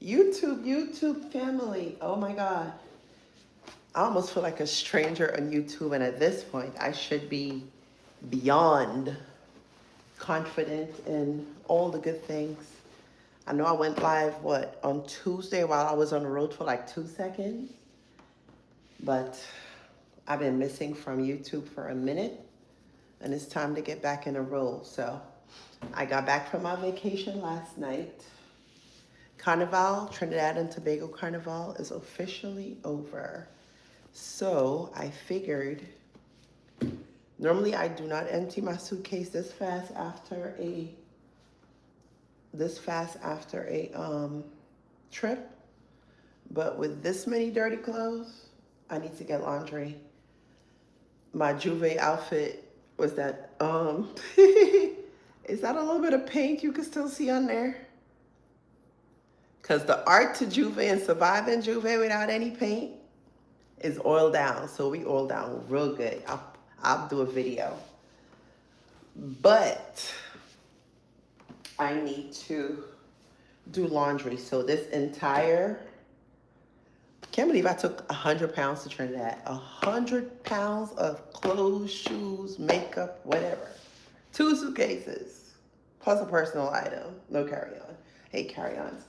YouTube family. Oh my God. I almost feel like a stranger on YouTube, and at this point, I should be beyond confident in all the good things. I know I went live, on Tuesday while I was on the road for like 2 seconds, but I've been missing from YouTube for a minute, and it's time to get back in a roll. So I got back from my vacation last night. Carnival, Trinidad and Tobago Carnival is officially over. So I figured, normally I do not empty my suitcase this fast after a trip, but with this many dirty clothes, I need to get laundry. My Juve outfit was that is that a little bit of paint you can still see on there? Because the art to Juve and surviving Juve without any paint is oil down. So we oil down real good. I'll do a video. But I need to do laundry. So this entire, can't believe I took 100 pounds to Trinidad. 100 pounds of clothes, shoes, makeup, whatever. 2 suitcases, plus a personal item. No carry-on. Hate carry-ons.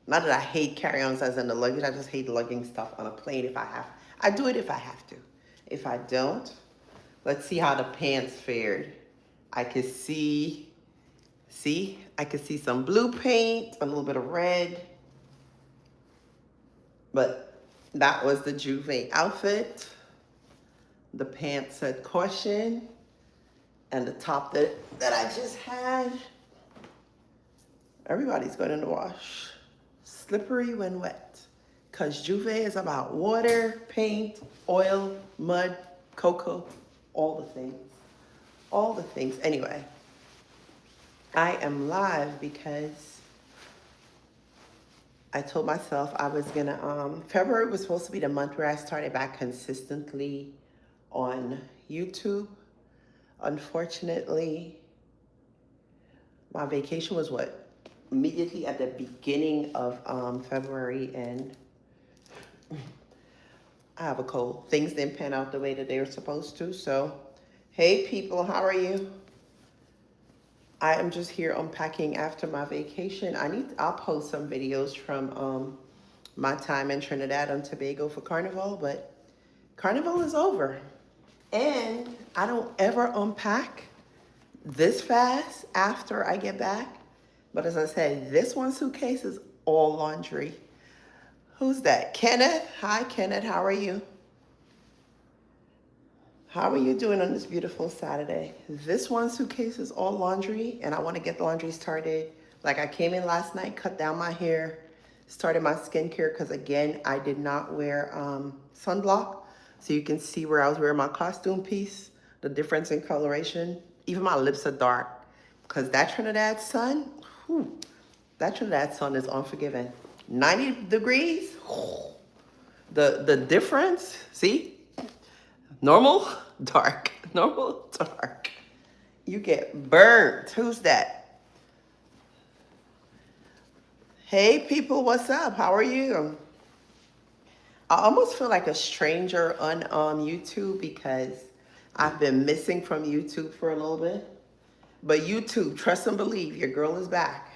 Not that I hate carry-ons as in the luggage. I just hate lugging stuff on a plane if I have. I do it if I have to. If I don't, let's see how the pants fared. I could see, I could see some blue paint, a little bit of red. But that was the Juve outfit. The pants said caution. And the top that I just had, everybody's going in the wash. Slippery when wet. Because Juve is about water, paint, oil, mud, cocoa, all the things. All the things. Anyway, I am live because I told myself I was gonna, February was supposed to be the month where I started back consistently on YouTube. Unfortunately, my vacation was immediately at the beginning of February, and I have a cold. Things didn't pan out the way that they were supposed to. So, hey people, how are you? I am just here unpacking after my vacation. I'll post some videos from my time in Trinidad and Tobago for Carnival, but Carnival is over. And I don't ever unpack this fast after I get back. But as I said, this one suitcase is all laundry. Who's that? Kenneth? Hi, Kenneth. How are you? How are you doing on this beautiful Saturday? This one suitcase is all laundry, and I want to get the laundry started. Like, I came in last night, cut down my hair, started my skincare, because again, I did not wear sunblock. So you can see where I was wearing my costume piece, the difference in coloration. Even my lips are dark, because that Trinidad sun, that Trinidad sun is unforgiving. 90 degrees, the difference, see? Normal, dark, normal, dark. You get burnt. Who's that? Hey people, what's up? How are you? I almost feel like a stranger on YouTube because I've been missing from YouTube for a little bit. But YouTube, trust and believe, your girl is back.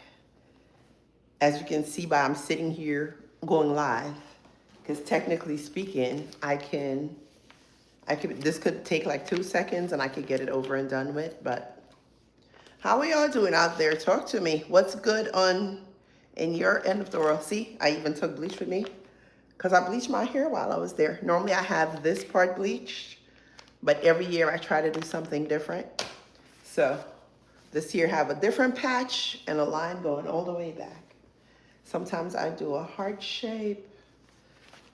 As you can see by I'm sitting here going live, because technically speaking, this could take like 2 seconds and I could get it over and done with. But how are y'all doing out there? Talk to me. What's good in your end of the world? See, I even took bleach with me because I bleached my hair while I was there. Normally I have this part bleached, but every year I try to do something different. So this year I have a different patch and a line going all the way back. Sometimes I do a heart shape,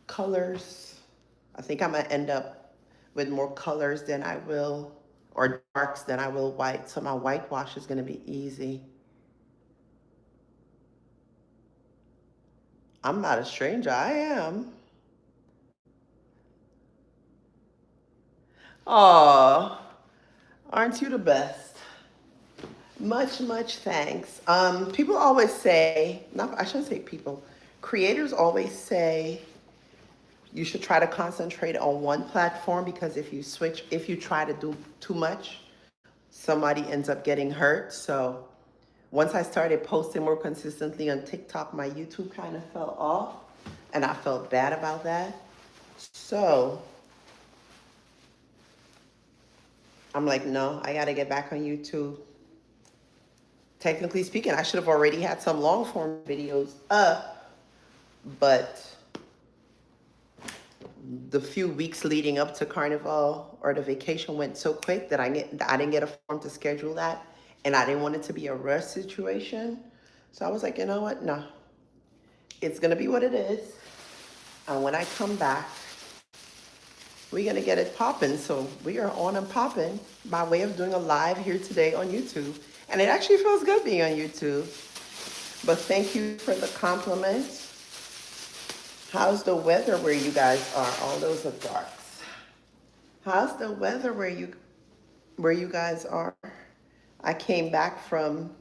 colors. I think I'm gonna end up with more colors than I will, or darks than I will white. So my whitewash is gonna be easy. I'm not a stranger, I am. Aw, aren't you the best? Much thanks. People always say, not, I shouldn't say people, creators always say you should try to concentrate on one platform because if you try to do too much, somebody ends up getting hurt. So once I started posting more consistently on TikTok, my YouTube kind of fell off and I felt bad about that. So I'm like, no, I got to get back on YouTube. Technically speaking, I should have already had some long form videos up, but the few weeks leading up to Carnival or the vacation went so quick that I didn't get a form to schedule that, and I didn't want it to be a rush situation. So I was like, you know what? No, it's gonna be what it is. And when I come back, we're gonna get it popping. So we are on and popping by way of doing a live here today on YouTube, and it actually feels good being on YouTube. But thank you for the compliments. How's the weather where you guys are? All those are darks. How's the weather where you guys are? I came back from,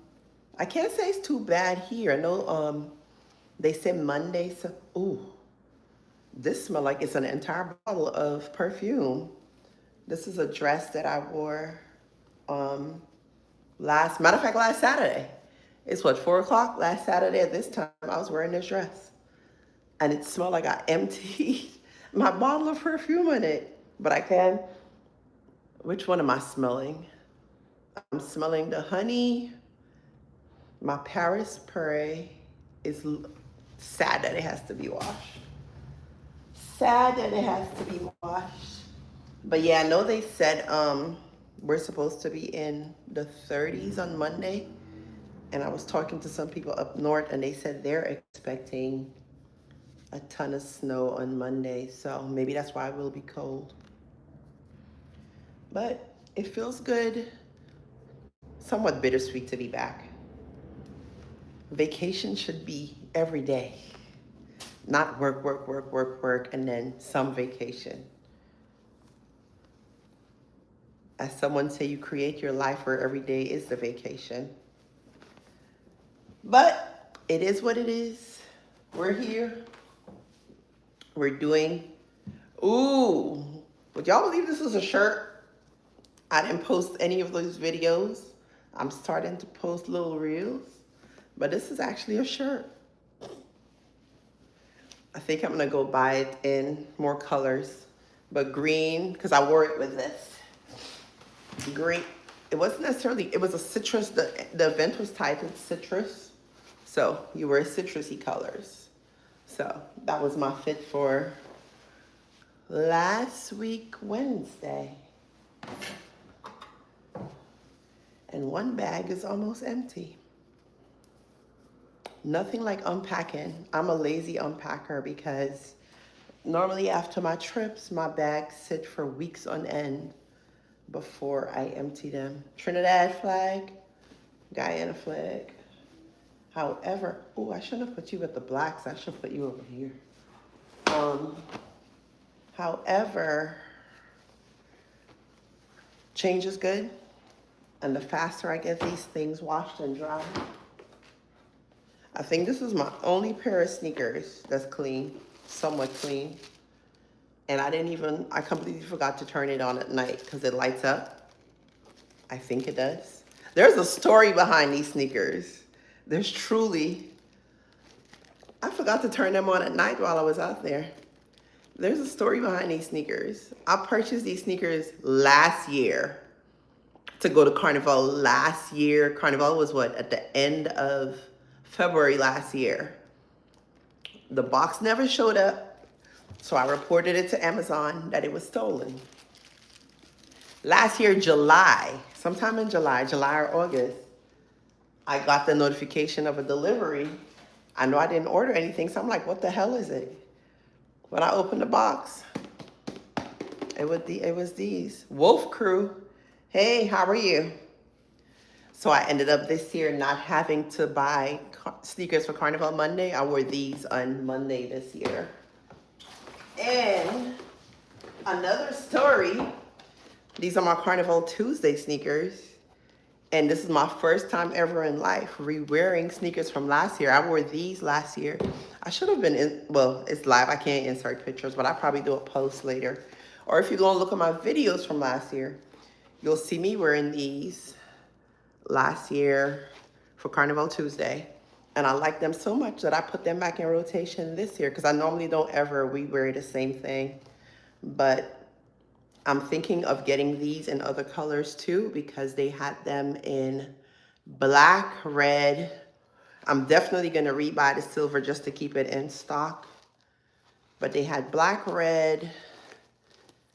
I can't say it's too bad here. I know they said Monday, so ooh, this smells like it's an entire bottle of perfume. This is a dress that I wore matter of fact, last Saturday. It's what, 4 o'clock? Last Saturday at this time, I was wearing this dress. And it smelled like I emptied my bottle of perfume in it. But I can, which one am I smelling? I'm smelling the honey. My Paris Puree is sad that it has to be washed. Sad that it has to be washed. But yeah, I know they said we're supposed to be in the 30s on Monday. And I was talking to some people up north and they said they're expecting a ton of snow on Monday. So maybe that's why it will be cold. But it feels good. Somewhat bittersweet to be back. Vacation should be every day. Not work, and then some vacation. As someone say, you create your life where every day is the vacation. But it is what it is. We're here. We're doing, ooh, would y'all believe this is a shirt? I didn't post any of those videos. I'm starting to post little reels, but this is actually a shirt. I think I'm gonna go buy it in more colors, but green, because I wore it with this. Green, it wasn't necessarily, it was a citrus, the event was titled Citrus. So you wear citrusy colors. So that was my fit for last week, Wednesday. And one bag is almost empty. Nothing like unpacking. I'm a lazy unpacker because normally after my trips, my bags sit for weeks on end before I empty them. Trinidad flag, Guyana flag. However, oh, I shouldn't have put you with the blacks. I should put you over here. However, change is good. And the faster I get these things washed and dry. I think this is my only pair of sneakers that's clean, somewhat clean. And I completely forgot to turn it on at night because it lights up. I think it does. There's a story behind these sneakers. There's truly, I forgot to turn them on at night while I was out there. There's a story behind these sneakers. I purchased these sneakers last year to go to Carnival last year. Carnival was what, at the end of February last year. The box never showed up, so I reported it to Amazon that it was stolen. Last year, sometime in July or August, I got the notification of a delivery. I know I didn't order anything, so I'm like, what the hell is it? When I opened the box, it was these. Wolf Crew, hey, how are you? So I ended up this year not having to buy sneakers for Carnival Monday. I wore these on Monday this year. And another story, these are my Carnival Tuesday sneakers. And this is my first time ever in life re-wearing sneakers from last year. I wore these last year. I should have been in, well, it's live. I can't insert pictures, but I'll probably do a post later. Or if you go and look at my videos from last year, you'll see me wearing these last year for Carnival Tuesday. And I like them so much that I put them back in rotation this year because I normally don't ever re-wear the same thing. But I'm thinking of getting these in other colors too because they had them in black, red. I'm definitely going to rebuy the silver just to keep it in stock. But they had black, red,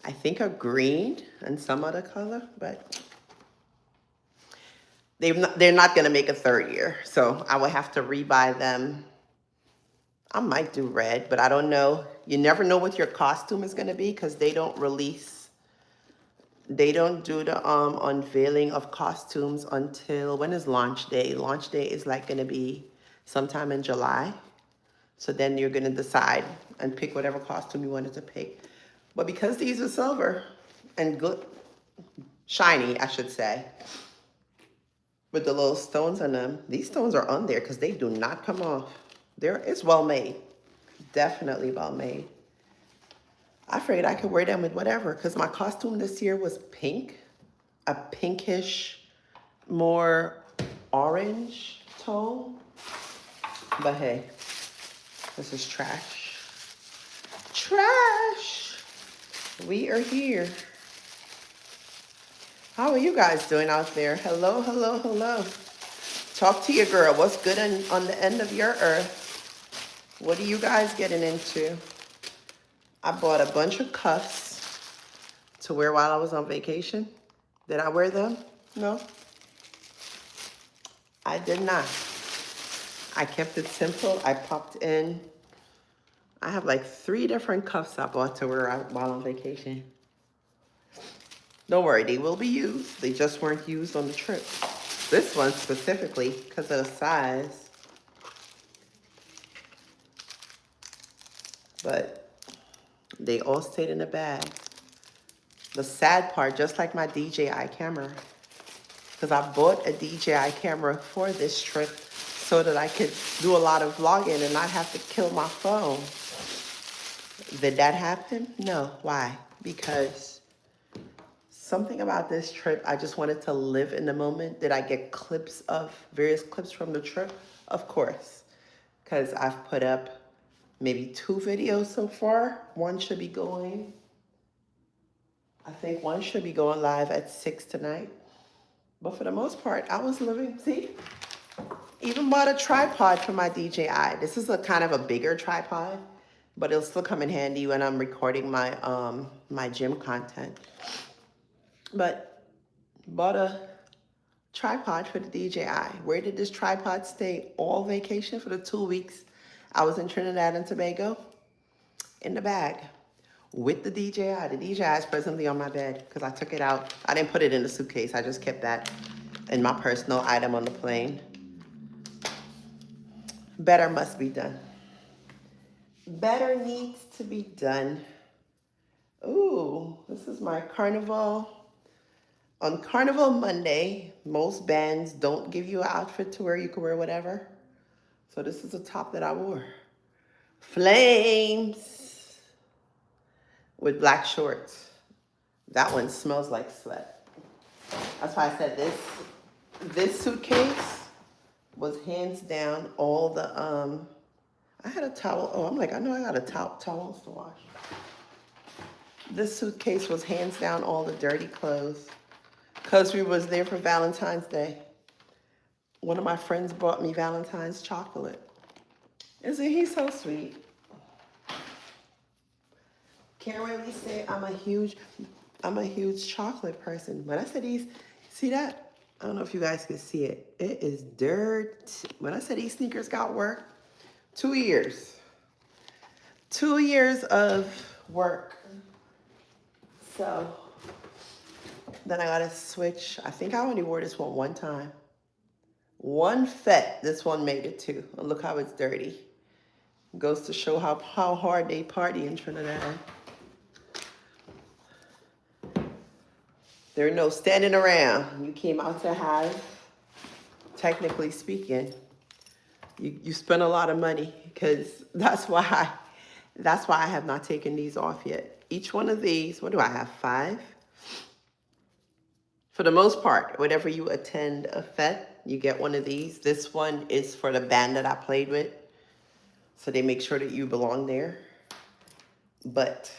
I think a green and some other color, but they're not going to make a third year. So I will have to rebuy them. I might do red, but I don't know. You never know what your costume is going to be because they don't do the unveiling of costumes until, when is launch day? Launch day is like going to be sometime in July. So then you're going to decide and pick whatever costume you wanted to pick. But because these are silver and good, shiny, I should say, with the little stones on them, these stones are on there because they do not come off. It's well made. Definitely well made. I figured I could wear them with whatever because my costume this year was pink, a pinkish, more orange tone. But hey, this is trash. Trash. We are here. How are you guys doing out there? Hello, hello, hello. Talk to your girl. What's good on the end of your earth? What are you guys getting into? I bought a bunch of cuffs to wear while I was on vacation. Did I wear them? No. I did not. I kept it simple. I popped in. I have like 3 different cuffs I bought to wear while on vacation. Don't worry, they will be used. They just weren't used on the trip. This one specifically, because of the size. But they all stayed in the bag. The sad part, just like my DJI camera, because I bought a DJI camera for this trip so that I could do a lot of vlogging and not have to kill my phone. Did that happen? No. Why? Because something about this trip, I just wanted to live in the moment. Did I get various clips from the trip? Of course, because I've put up maybe 2 videos so far. One should be going, I think one should be going live at 6 tonight. But for the most part, I was living, see? Even bought a tripod for my DJI. This is a kind of a bigger tripod, but it'll still come in handy when I'm recording my my gym content. But bought a tripod for the DJI. Where did this tripod stay all vacation for the 2 weeks I was in Trinidad and Tobago? In the bag with the DJI. The DJI is presently on my bed because I took it out. I didn't put it in the suitcase. I just kept that in my personal item on the plane. Better must be done. Better needs to be done. Ooh, this is my Carnival. On Carnival Monday, most bands don't give you an outfit to wear. You can wear whatever. So this is the top that I wore. Flames with black shorts. That one smells like sweat. That's why I said this suitcase was hands down all the, I had a towel. Oh, I'm like, I know I got a towels to wash. This suitcase was hands down all the dirty clothes because we was there for Valentine's Day. One of my friends brought me Valentine's chocolate. Isn't he so sweet? Can't really say I'm a huge chocolate person. When I said these, see that? I don't know if you guys can see it. It is dirt. When I said these sneakers got work, 2 years. 2 years of work. So then I gotta switch. I think I only wore this one time. One fet, this one made it too. And look how it's dirty. Goes to show how hard they party in Trinidad. There are no standing around. You came out to have, technically speaking, you spent a lot of money because that's why I have not taken these off yet. Each one of these, what do I have? 5? For the most part, whenever you attend a fete, you get one of these. This one is for the band that I played with. So they make sure that you belong there. But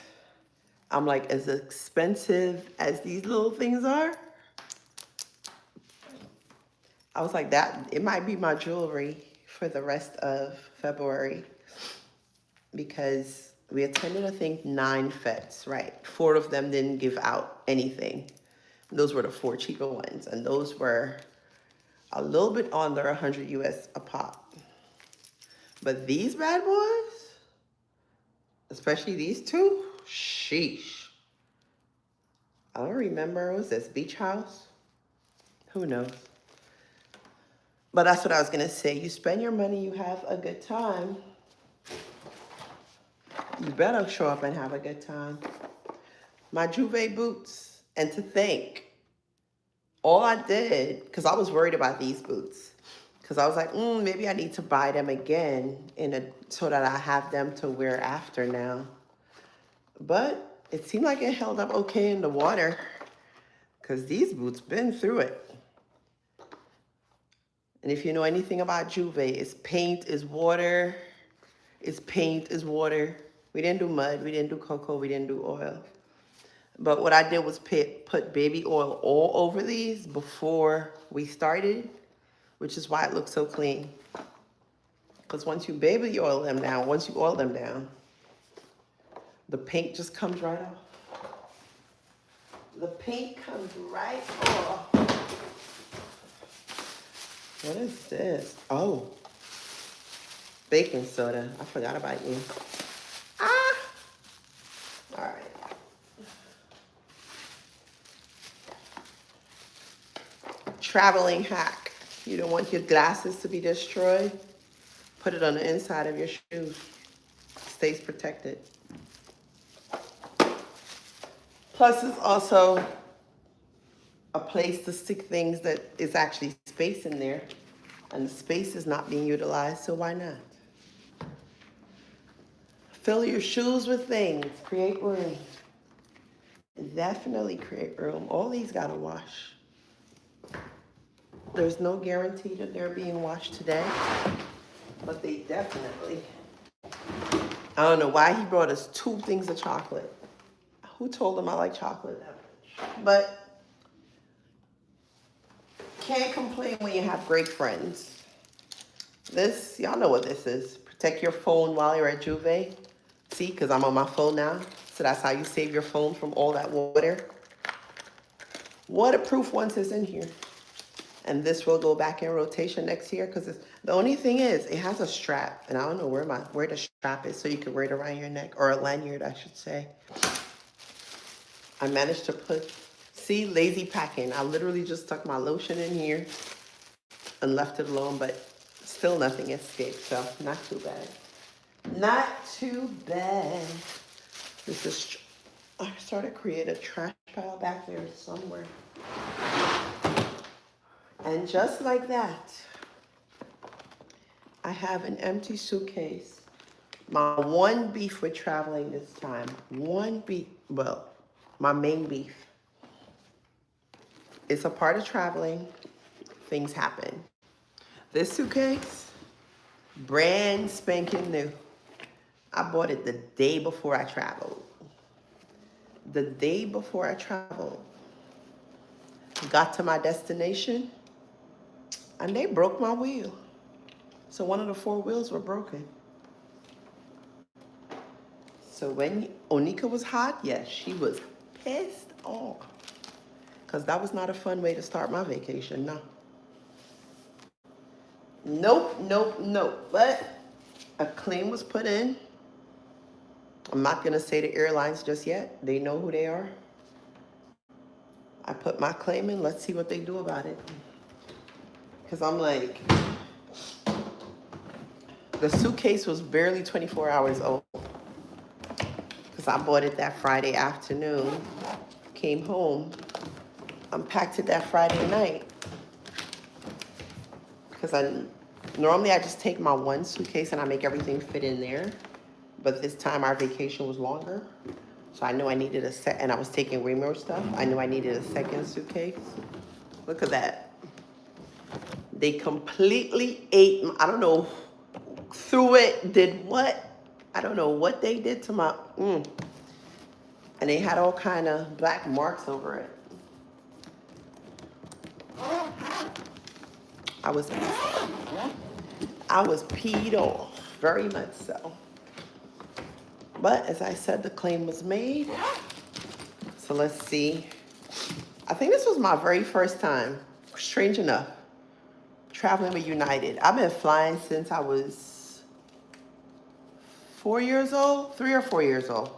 I'm like, as expensive as these little things are, I was like, that it might be my jewelry for the rest of February, because we attended, I think, 9 fetes, right? 4 of them didn't give out anything. Those were the 4 cheaper ones, and those were a little bit under 100 US a pop. But these bad boys, especially these 2, sheesh. I don't remember, what was this, Beach House? Who knows? But that's what I was gonna say. You spend your money, you have a good time. You better show up and have a good time. My Juve boots, and to think, all I did, because I was worried about these boots, because I was like, maybe I need to buy them again so that I have them to wear after now. But it seemed like it held up okay in the water, because these boots been through it. And if you know anything about Juve, it's paint is water. It's paint is water. We didn't do mud. We didn't do cocoa. We didn't do oil. But what I did was put baby oil all over these before we started, which is why it looks so clean. Because once you oil them down, the paint just comes right off. The paint comes right off. What is this? Oh, baking soda. I forgot about you. Ah! All right. Traveling hack. You don't want your glasses to be destroyed? Put it on the inside of your shoes. Stays protected. Plus, it's also a place to stick things that is actually space in there, and the space is not being utilized, so why not? Fill your shoes with things. Create room. Definitely create room. All these gotta wash. There's no guarantee that they're being washed today, but they definitely. I don't know why he brought us 2 things of chocolate. Who told him I like chocolate that much? But can't complain when you have great friends. This, y'all know what this is. Protect your phone while you're at Juve. See, because I'm on my phone now. So that's how you save your phone from all that water. Waterproof once it's in here. And this will go back in rotation next year, because the only thing is it has a strap, and I don't know where the strap is, so you can wear it around your neck, or a lanyard, I should say. I managed to see, lazy packing. I literally just stuck my lotion in here and left it alone, but still nothing escaped, so not too bad. Not too bad. I started to create a trash pile back there somewhere. And just like that, I have an empty suitcase. My one beef with traveling this time, my main beef. It's a part of traveling. Things happen. This suitcase, brand spanking new. I bought it the day before I traveled. The day before I traveled. Got to my destination, and they broke my wheel. So one of the 4 wheels were broken. So when Onika was hot, yes, she was pissed off. Because that was not a fun way to start my vacation, no. Nope. But a claim was put in. I'm not going to say the airlines just yet. They know who they are. I put my claim in. Let's see what they do about it. Because I'm like, the suitcase was barely 24 hours old. Because I bought it that Friday afternoon. Came home unpacked it that Friday night. Because normally I just take my one suitcase and I make everything fit in there. But this time our vacation was longer. So I knew I needed and I was taking way more stuff. I knew I needed a second suitcase. Look at that. They completely ate, I don't know, threw it, did what? I don't know what they did to my, And they had all kind of black marks over it. I was peed off, very much so. But as I said, the claim was made. So let's see. I think this was my very first time, strange enough, traveling with United. I've been flying since I was 4 years old, 3 or 4 years old.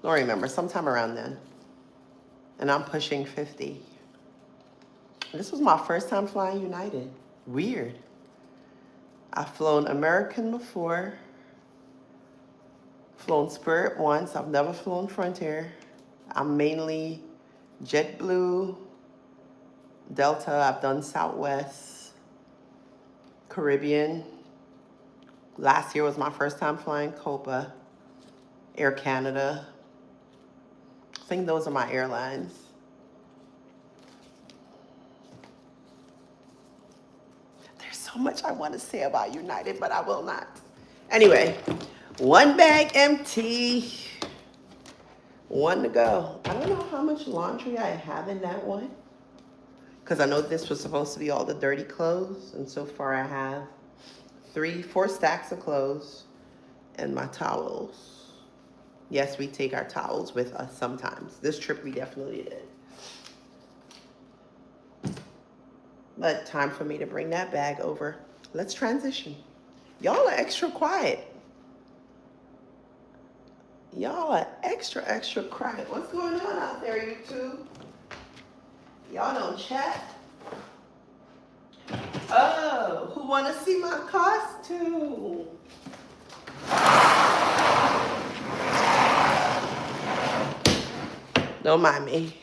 Don't remember, sometime around then. And I'm pushing 50. This was my first time flying United. Weird. I've flown American before, flown Spirit once. I've never flown Frontier. I'm mainly JetBlue, Delta. I've done Southwest, Caribbean. Last year was my first time flying Copa, Air Canada. I think those are my airlines. There's so much I want to say about United, but I will not. Anyway, one bag empty. One to go. I don't know how much laundry I have in that one, because I know this was supposed to be all the dirty clothes, and so far I have 4 stacks of clothes and my towels. Yes, we take our towels with us sometimes. This trip we definitely did. But time for me to bring that bag over. Let's transition. Y'all are extra quiet. Y'all are extra quiet. What's going on out there, YouTube? Y'all don't chat? Oh, who want to see my costume? Don't mind me.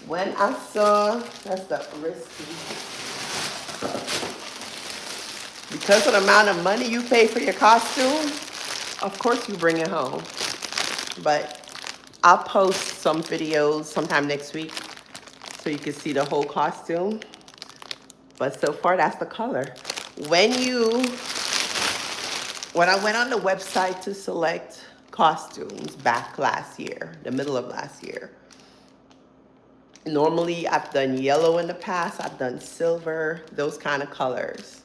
When I saw, that's the risky. Because of the amount of money you pay for your costume, of course you bring it home. But I'll post some videos sometime next week so you can see the whole costume. But so far, that's the color. When I went on the website to select costumes back last year, the middle of last year, normally I've done yellow in the past, I've done silver, those kind of colors.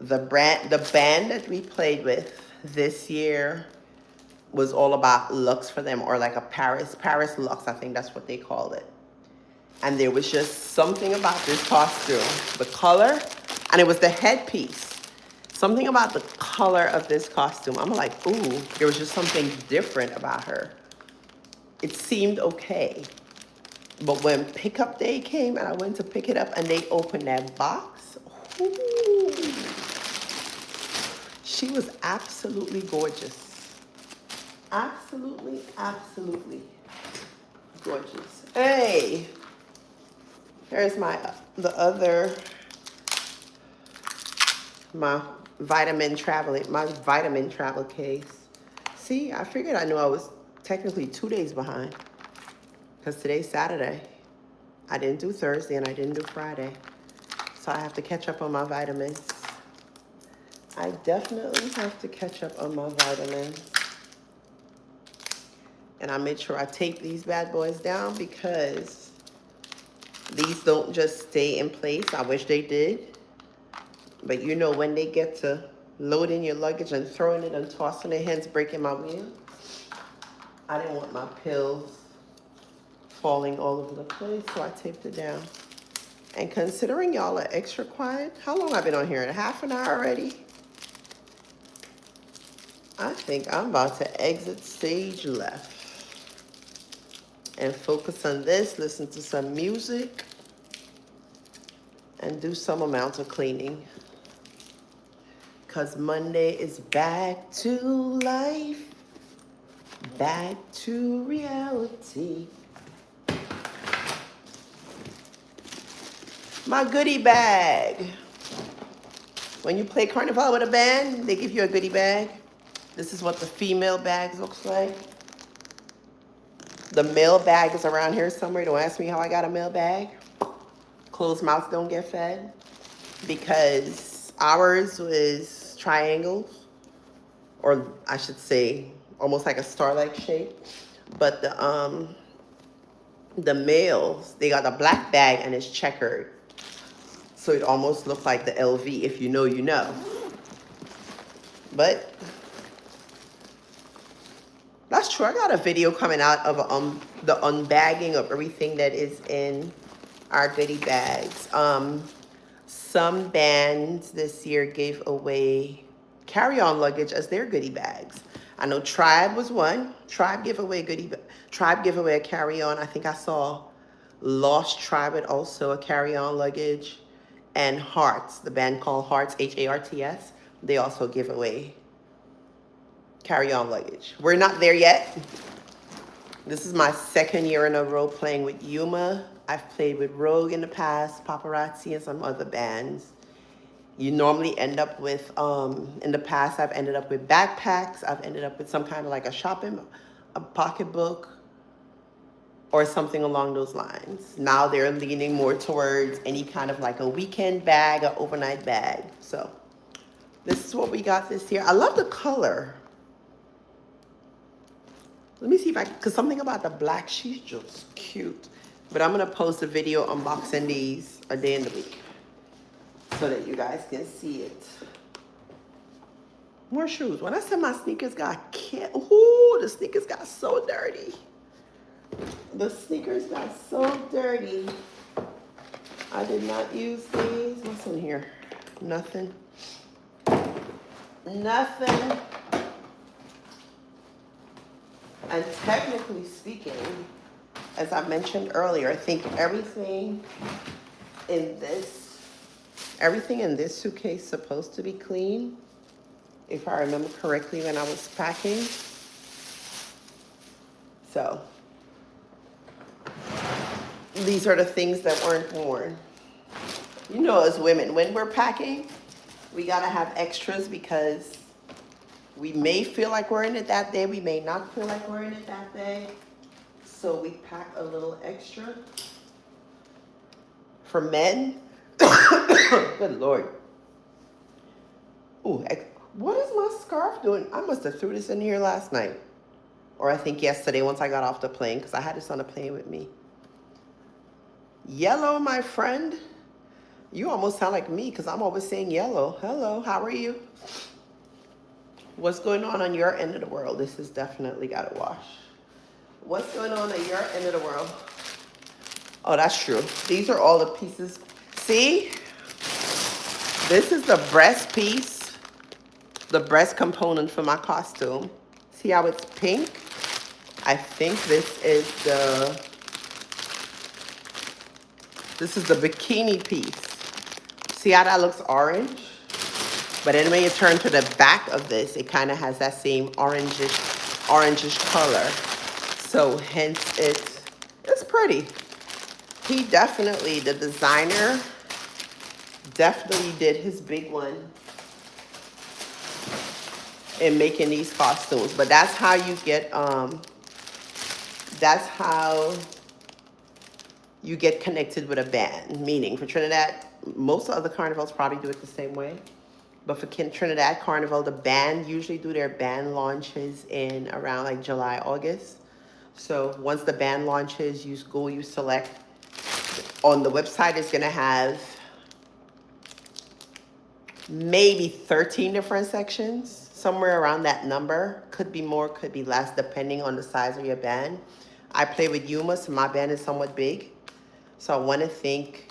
The band that we played with this year was all about looks for them, or like a Paris looks, I think that's what they called it. And there was just something about this costume, the color, and it was the headpiece. Something about the color of this costume. I'm like, ooh, there was just something different about her. It seemed okay. But when pickup day came and I went to pick it up and they opened that box, ooh, she was absolutely gorgeous. Absolutely gorgeous. Hey, here's my vitamin travel case. See, I figured I knew I was technically 2 days behind, because today's Saturday. I didn't do Thursday and I didn't do Friday. So I have to catch up on my vitamins. I definitely have to catch up on my vitamins. And I made sure I tape these bad boys down because these don't just stay in place. I wish they did. But you know, when they get to loading your luggage and throwing it and tossing it, hence breaking my wheel, I didn't want my pills falling all over the place, so I taped it down. And considering y'all are extra quiet, how long I've been on here? Half an hour already? I think I'm about to exit stage left and focus on this, listen to some music, and do some amount of cleaning. Because Monday is back to life. Back to reality. My goodie bag. When you play Carnival with a band, they give you a goodie bag. This is what the female bag looks like. The male bag is around here somewhere. Don't ask me how I got a male bag. Closed mouths don't get fed. Because ours was triangles. Or I should say, almost like a star-like shape. But the males, they got a black bag and it's checkered. So it almost looked like the LV. If you know, you know. But that's true. I got a video coming out of the unbagging of everything that is in our goodie bags. Some bands this year gave away carry-on luggage as their goodie bags. I know Tribe was one. Tribe gave away a carry-on. I think I saw Lost Tribe had also a carry-on luggage. And Hearts, the band called Hearts, H-A-R-T-S, they also give away carry-on luggage. We're not there yet. This is my second year in a row playing with Yuma. I've played with Rogue in the past, Paparazzi, and some other bands. You normally end up with, in the past, I've ended up with backpacks. I've ended up with some kind of like a pocketbook, or something along those lines. Now they're leaning more towards any kind of like a weekend bag, an overnight bag. So this is what we got this year. I love the color. Let me see if because something about the black, she's just cute. But I'm gonna post a video unboxing these a day in the week so that you guys can see it. More shoes. When I said my sneakers got the sneakers got so dirty. The sneakers got so dirty. I did not use these. What's in here? Nothing. Nothing. And technically speaking, as I mentioned earlier, I think everything in this suitcase is supposed to be clean, if I remember correctly when I was packing. So these are the things that weren't worn. You know, as women, when we're packing, we gotta have extras because we may feel like we're in it that day. We may not feel like we're in it that day. So we pack a little extra. For men, good Lord. Ooh, what is my scarf doing? I must have threw this in here last night. Or I think yesterday once I got off the plane, because I had this on the plane with me. Yellow, my friend. You almost sound like me because I'm always saying yellow. Hello, how are you? What's going on your end of the world? This has definitely got to wash. What's going on your end of the world? Oh, that's true. These are all the pieces. See? This is the breast piece, the breast component for my costume. See how it's pink? I think this is the bikini piece. See how that looks orange? But then when you turn to the back of this, it kind of has that same orangish color. So hence it's pretty. He definitely, the designer, definitely did his big one in making these costumes. But that's how you get connected with a band. Meaning for Trinidad, most of the carnivals probably do it the same way. But for Trinidad Carnival, the band usually do their band launches in around like July, August. So once the band launches, you select. On the website, it's gonna have maybe 13 different sections, somewhere around that number. Could be more, could be less, depending on the size of your band. I play with Yuma, so my band is somewhat big. So I want to think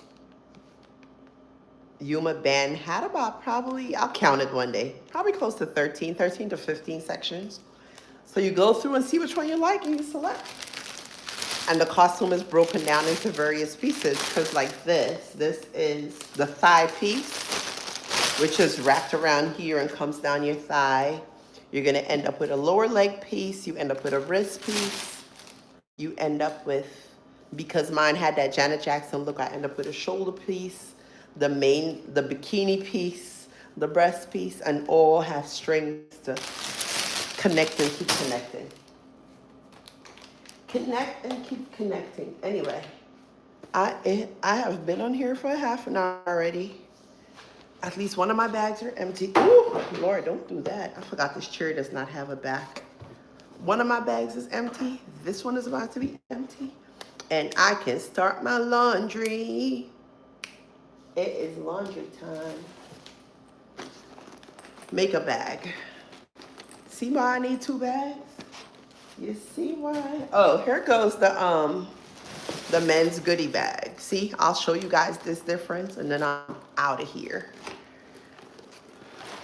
Yuma band had about probably, I'll count it one day, probably close to 13 to 15 sections. So you go through and see which one you like and you select. And the costume is broken down into various pieces because like this is the thigh piece, which is wrapped around here and comes down your thigh. You're gonna end up with a lower leg piece, you end up with a wrist piece, you end up with, because mine had that Janet Jackson look, I end up with a shoulder piece, the bikini piece, the breast piece, and all have strings to connect and keep connecting. Connect and keep connecting. Anyway, I have been on here for half an hour already. At least one of my bags are empty. Ooh, Lord, don't do that. I forgot this chair does not have a back. One of my bags is empty. This one is about to be empty. And I can start my laundry. It is laundry time. Make a bag. See why I need 2 bags? You see why? Oh, here goes the men's goodie bag. See, I'll show you guys this difference and then I'm out of here.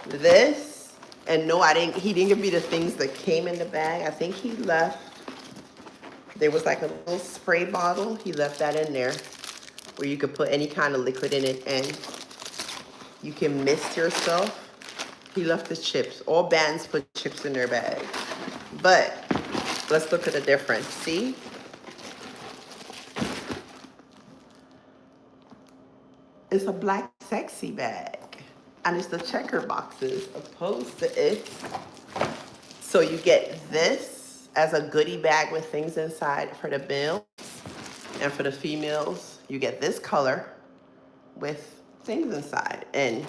This, and no, he didn't give me the things that came in the bag. I think he left, there was like a little spray bottle. He left that in there where you could put any kind of liquid in it and you can mist yourself. He left the chips. All bands put chips in their bag. But let's look at the difference. See? It's a black sexy bag. And it's the checker boxes opposed to it. So you get this as a goodie bag with things inside for the males. And for the females, you get this color with things inside. And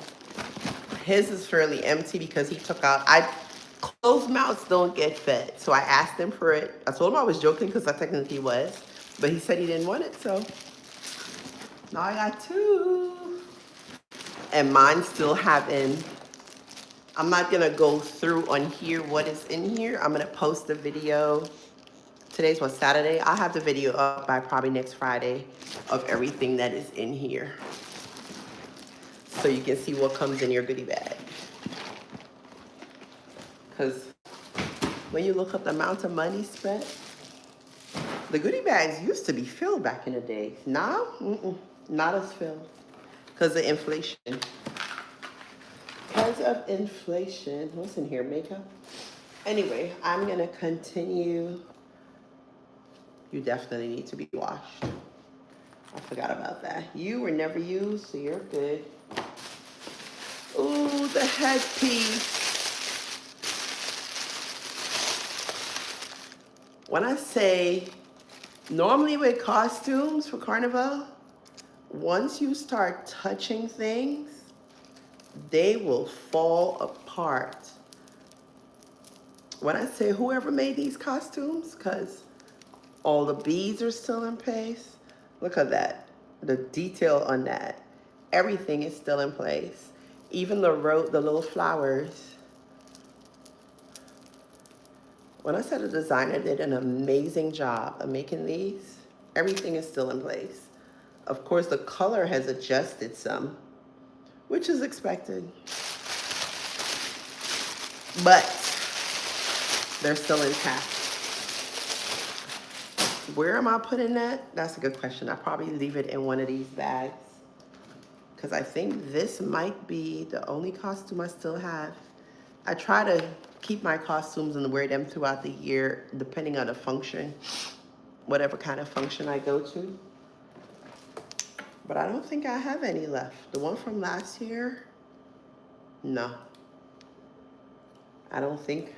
his is fairly empty because he took out, closed mouths don't get fed. So I asked him for it. I told him I was joking because I technically was. But he said he didn't want it, so now I got 2. And mine still having, I'm not gonna go through on here what is in here. I'm gonna post the video. Today's what, Saturday? I'll have the video up by probably next Friday of everything that is in here. So you can see what comes in your goodie bag. Because when you look up the amount of money spent, the goodie bags used to be filled back in the day. Now, not as filled. Because of inflation. Because of inflation. What's in here? Makeup? Anyway, I'm going to continue. You definitely need to be washed. I forgot about that. You were never used, so you're good. Ooh, the headpiece. When I say, normally with costumes for Carnival, once you start touching things, they will fall apart. When I say whoever made these costumes, because all the beads are still in place. Look at that. The detail on that. Everything is still in place. Even the little flowers. When I said a designer did an amazing job of making these, everything is still in place. Of course, the color has adjusted some, which is expected. But they're still intact. Where am I putting that? That's a good question. I'll probably leave it in one of these bags because I think this might be the only costume I still have. I try to keep my costumes and wear them throughout the year, depending on the function, whatever kind of function I go to. But I don't think I have any left. The one from last year, no. I don't think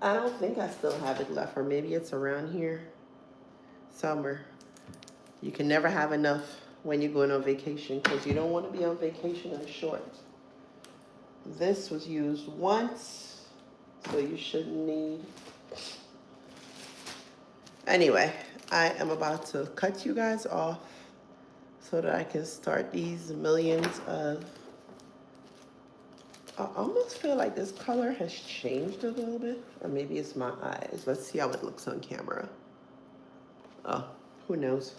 I still have it left, or maybe it's around here somewhere. You can never have enough when you're going on vacation because you don't want to be on vacation in shorts. This was used once, so you shouldn't need. Anyway, I am about to cut you guys off so that I can start these millions of. I almost feel like this color has changed a little bit, or maybe it's my eyes. Let's see how it looks on camera. Oh, who knows?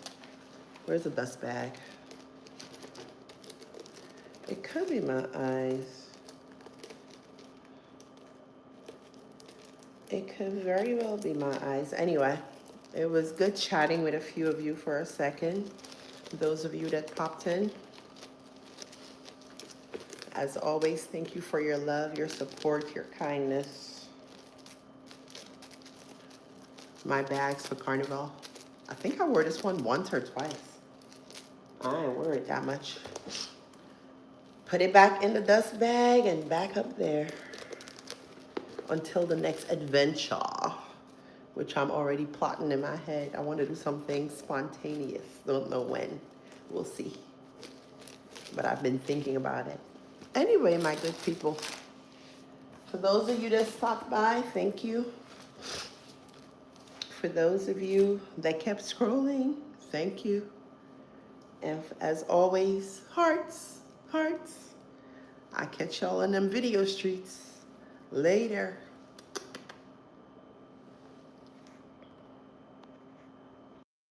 Where's the dust bag? It could be my eyes. It could very well be my eyes. Anyway, it was good chatting with a few of you for a second. Those of you that popped in. As always, thank you for your love, your support, your kindness. my bags for Carnival. I think I wore this one once or twice. I ain't wore it that much. Put it back in the dust bag and back up there until the next adventure, which I'm already plotting in my head. I want to do something spontaneous. Don't know when. We'll see. But I've been thinking about it. Anyway, my good people, for those of you that stopped by, thank you. For those of you that kept scrolling, thank you. And as always, hearts, hearts. I catch y'all in them video streets. Later.